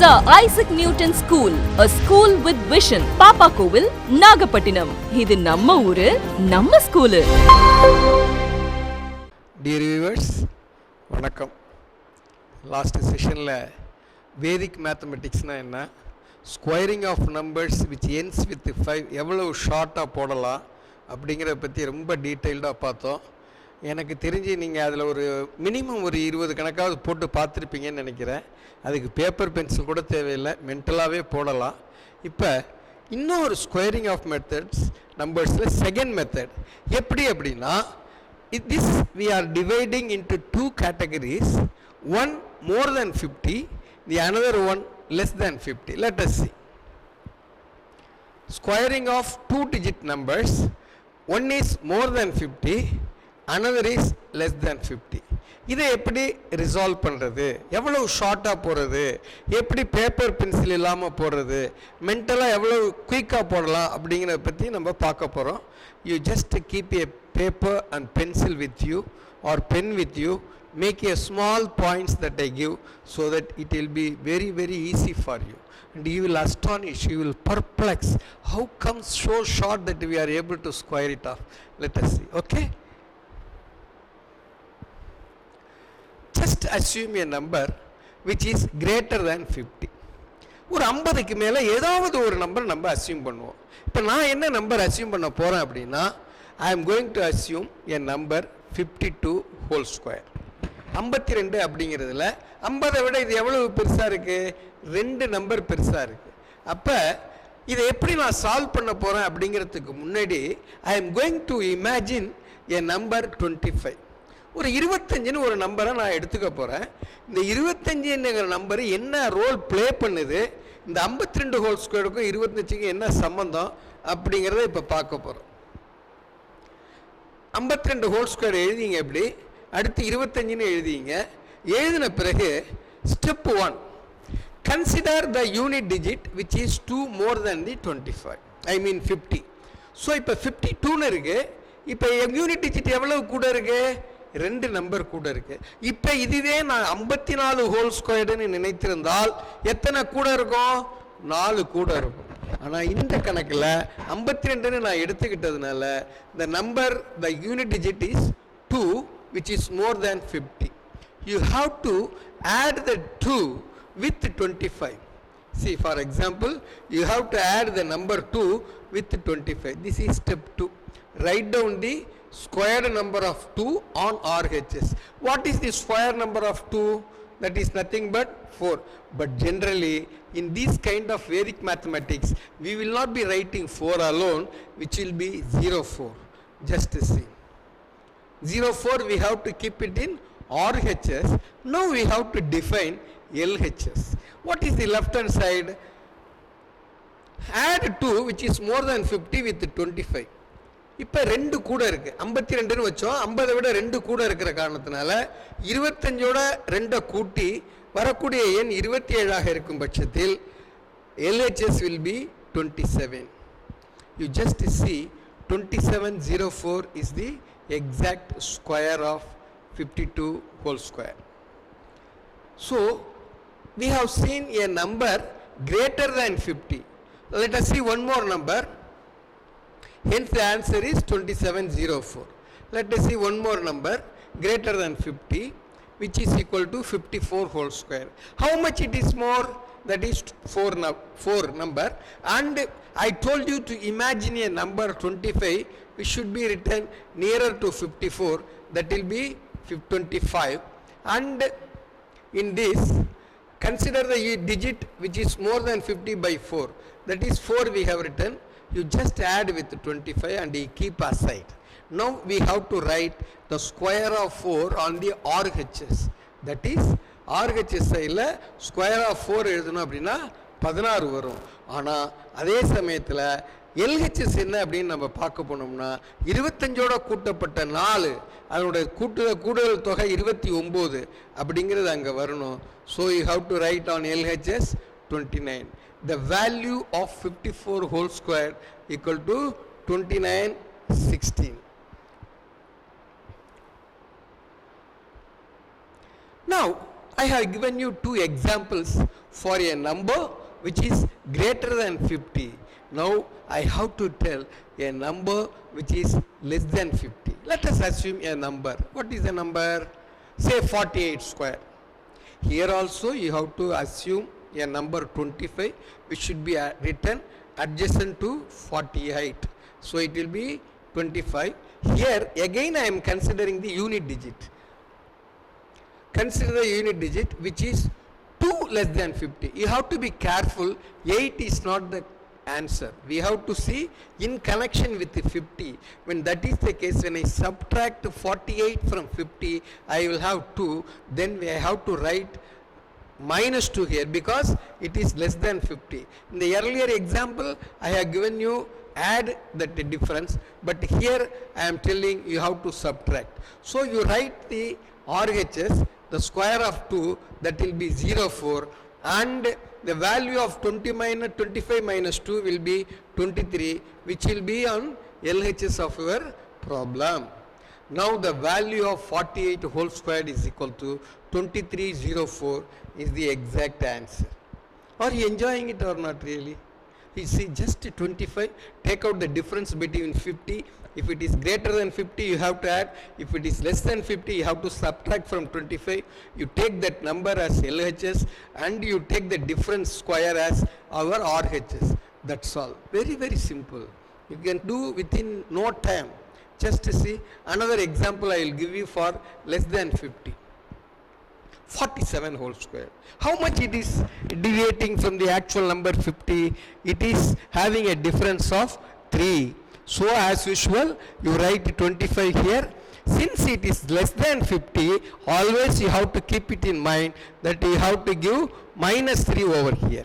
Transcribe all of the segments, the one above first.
Sir Isaac Newton School, a school with vision. Papa Kovil, Nagapattinam. இது நம்ம ஊரு, நம்ம ஸ்கூலு. Dear viewers, வணக்கம். லாஸ்ட் செஷனில் வேதிக் மேத்தமெட்டிக்ஸ்னால் என்ன, squaring of numbers which ends with 5 எவ்வளோ ஷார்ட்டாக போடலாம் அப்படிங்கிறத பற்றி ரொம்ப டீட்டெயில்டாக பார்த்தோம். எனக்கு தெரிஞ்சு நீங்கள் அதில் ஒரு மினிமம் ஒரு 20 கணக்காவது போட்டு பார்த்துருப்பீங்கன்னு நினைக்கிறேன். அதுக்கு பேப்பர் பென்சில் கூட தேவையில்லை, மென்டலாகவே போடலாம். இப்போ இன்னும் ஒரு ஸ்கொயரிங் ஆஃப் மெத்தட்ஸ் நம்பர்ஸில் செகண்ட் மெத்தட் எப்படி அப்படின்னா, this we are dividing into two categories, one more than 50, the another one less than 50. Let us see. Squaring of two digit numbers, one is more than 50, another is less than 50. இதை எப்படி resolve பண்ணுறது, எவ்வளோ ஷார்ட்டாக போடுறது, எப்படி paper pencil இல்லாமல் போடுறது, மென்டலாக எவ்வளோ குயிக்காக போடலாம் அப்படிங்கிறத பற்றி நம்ம பார்க்க போகிறோம். You just keep A paper and pencil with you or pen with you, make a small points that I give so that it will be very very easy for you, and you will astonish, you will perplex, how come so short that we are able to square it off. Let us see. Okay, just assume a number which is greater than 50. ஒரு 50க்கு மேலே ஏதாவது ஒரு number நம்ம assume பண்ணுவோம். இப்போ நான் என்ன number assume பண்ண போகிறேன் அப்படின்னா, I am going to assume a number 52 whole square. 52 அப்படிங்கிறதுல 50 விட இது எவ்வளவு பெருசாக இருக்குது, 2 நம்பர் பெருசாக இருக்குது. அப்போ இதை எப்படி நான் சால்வ் பண்ண போகிறேன் அப்படிங்கிறதுக்கு முன்னாடி I am going to imagine a number 25. ஒரு 25ன்னு ஒரு நம்பரை நான் எடுத்துக்க போகிறேன். இந்த 25ங்கிற நம்பர் என்ன ரோல் ப்ளே பண்ணுது, இந்த 52 ஹோல் ஸ்கொயருக்கும் 25க்கும் என்ன சம்மந்தம் அப்படிங்கிறத இப்போ பார்க்க போகிறோம். 52 ஹோல் ஸ்கொயர் எழுதிங்க, எப்படி அடுத்து 25ன்னு எழுதிங்க. எழுதின பிறகு step 1, consider the unit digit which is 2 more than the 25, I mean 50. So இப்போ 52ன்னு இருக்குது. இப்போ யூனிட் டிஜிட் எவ்வளவு கூட இருக்குது, 2 நம்பர் கூட இருக்குது. இப்போ இதுவே நான் 54 ஹோல் ஸ்கொயர்டுன்னு நினைத்திருந்தால் எத்தனை கூட இருக்கும், 4 கூட இருக்கும். ஆனால் இந்த கணக்கில் 52ன்னு நான் எடுத்துக்கிட்டதுனால the number, the unit digit is 2 which is more than 50. You have to add the 2 with 25. See, for example, you have to add the number 2 with 25. This is step 2. Write down the square number of 2 on RHS. What is the square number of 2? That is nothing but 4. But generally in this kind of Vedic mathematics we will not be writing 4 alone, which will be 04. Just see, 04 we have to keep it in RHS. Now we have to define LHS. What is the left hand side? Add 2 which is more than 50 with 25. இப்போ 2 கூட இருக்குது, 52ன்னு வச்சோம். 50 விட 2 கூட இருக்கிற காரணத்தினால 25ஓட 2 கூட்டி வரக்கூடிய எண் 27ஆக இருக்கும் பட்சத்தில் LHS will be 27. You just see 2704 is the exact square of 52 whole square. So we have seen a number greater than 50. Let us see one more number. Hence the answer is 2704. Let us see one more number greater than 50 which is equal to 54 whole square. How much it is more? That is 4 number. And I told you to imagine a number 25 which should be written nearer to 54. That will be 25. And in this consider the digit which is more than 50 by 4. That is 4 we have written. You just add with 25 and you keep aside. Now we have to write the square of 4 on the RHS. That is RHS சைடில் square of 4 எழுதணும் அப்படின்னா 16 வரும். ஆனால் அதே சமயத்தில் LHS என்ன அப்படின்னு நம்ம பார்க்க போனோம்னா 25ஓட கூட்டப்பட்ட 4 அதனுடைய கூடுதல் தொகை 29 அப்படிங்கிறது அங்கே வரணும். So you have to right on LHS 29. The value of 54 whole square equal to 2916. Now I have given you two examples for a number which is greater than 50. Now I have to tell a number which is less than 50. Let us assume a number. What is the number? Say 48 square. Here also you have to assume a number 25 which should be written adjacent to 48. So it will be 25. Here again I am considering the unit digit. Consider the unit digit which is 2 less than 50. You have to be careful. 8 is not the answer. We have to see in connection with the 50. When that is the case, when I subtract 48 from 50, I will have 2. Then I have to write minus 2 here because it is less than 50. In the earlier example, I have given you add that difference, but here I am telling you have to subtract. So you write the RHS, the square of 2, that will be 04, and the value of 25 minus 2 will be 23, which will be on LHS of your problem. Now the value of 48 whole squared is equal to 2304 is the exact answer. Are you enjoying it or not really? You see, just 25, take out the difference between 50. If it is greater than 50, you have to add. If it is less than 50, you have to subtract from 25. You take that number as LHS and you take the difference square as our RHS. That's all. Very, very simple. You can do within no time. Just to see another example I will give you for less than 50. 47 whole square. How much it is deviating from the actual number 50? It is having a difference of 3. So as usual, you write 25 here. Since it is less than 50, always you have to keep it in mind that you have to give minus 3 over here.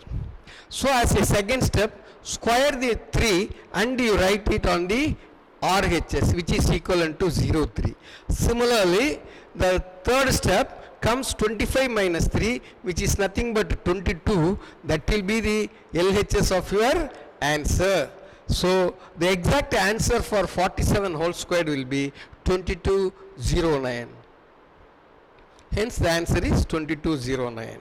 So as a second step, square the 3 and you write it on the RHS, which is equivalent to 03. Similarly, the third step comes 25 minus 3, which is nothing but 22. That will be the LHS of your answer. So the exact answer for 47 whole squared will be 2209. Hence the answer is 2209.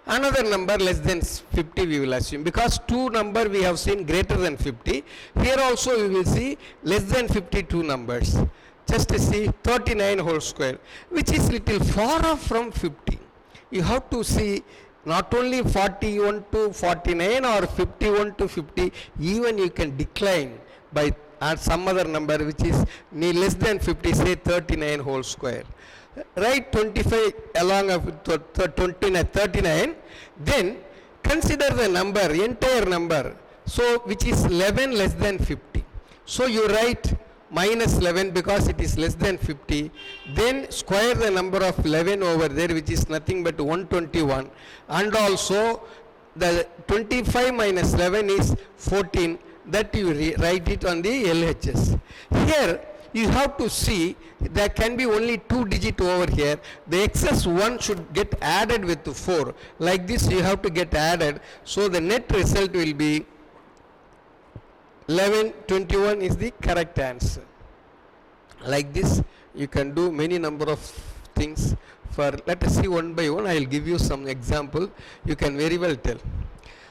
Another number less than 50 we will assume, because two number we have seen greater than 50. Here also we will see less than 52 numbers. Just to see 39 whole square, which is little far off from 50. You have to see not only 41 to 49 or 51 to 50, even you can decline by some other number which is less than 50, say 39 whole square. Write 25 along with 39, then consider the number, entire number, so which is 11 less than 50. So you write minus 11 because it is less than 50, then square the number of 11 over there, which is nothing but 121, and also the 25 minus 11 is 14, that you write it on the LHS. Here you have to see there can be only 2 digit over here. The excess 1 should get added with 4. Like this you have to get added. So the net result will be 1121 is the correct answer. Like this you can do many number of things. For let us see one by one. I will give you some example. You can very well tell.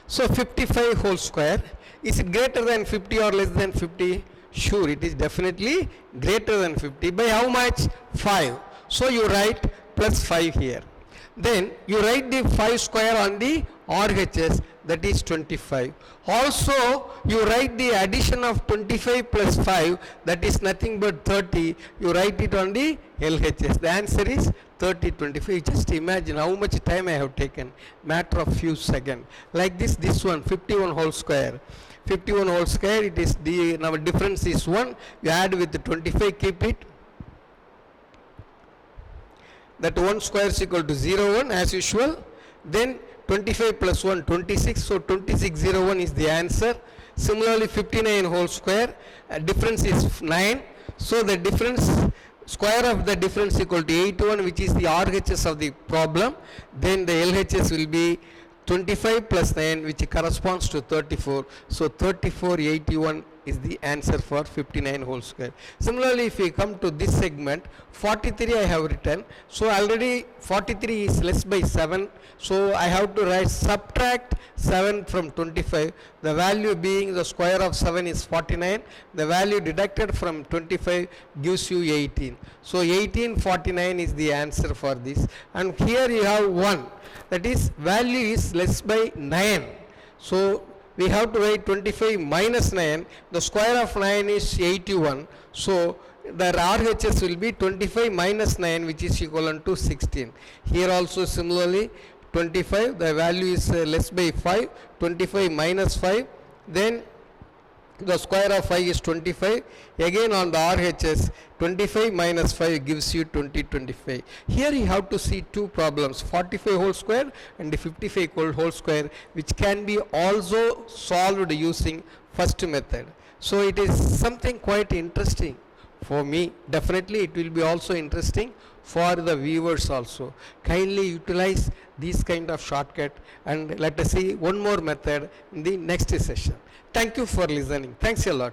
So 55 whole square, is it greater than 50 or less than 50? Sure, it is definitely greater than 50. By how much? 5. So you write plus 5 here. Then you write the 5 square on the RHS, that is 25. Also you write the addition of 25 plus 5, that is nothing but 30. You write it on the LHS. The answer is 30, 25. Just imagine how much time I have taken. Matter of few seconds. Like this one, 51 whole square. 51 whole square, it is the, now difference is 1. You add with the 25, keep it. That 1 square is equal to 01 as usual. Then 25 plus 1, 26. So 2601 is the answer. Similarly 59 whole square, difference is 9. So the difference, square of the difference equal to 81, which is the RHS of the problem. Then the LHS will be 25 plus 9, which corresponds to 34. So 3481 is the answer for 59 whole square. Similarly, if we come to this segment, 43 I have written. So already 43 is less by 7. So I have to write subtract 7 from 25. The value being the square of 7 is 49. The value deducted from 25 gives you 18. So 1849 is the answer for this. And here you have 1. That is, value is less by 9. So we have to write 25 minus 9. The square of 9 is 81. So the RHS will be 25 minus 9, which is equivalent to 16. Here also similarly 25, the value is less by 5. 25 minus 5. Then the square of 5 is 25. Again on the RHS, 25 minus 5 gives you 25. Here you have to see two problems, 45 whole square and 55 whole square, which can be also solved using first method. So it is something quite interesting for me. Definitely it will be also interesting for the viewers also. Kindly utilize this kind of shortcut, and let us see one more method in the next session. Thank you for listening. Thanks a lot.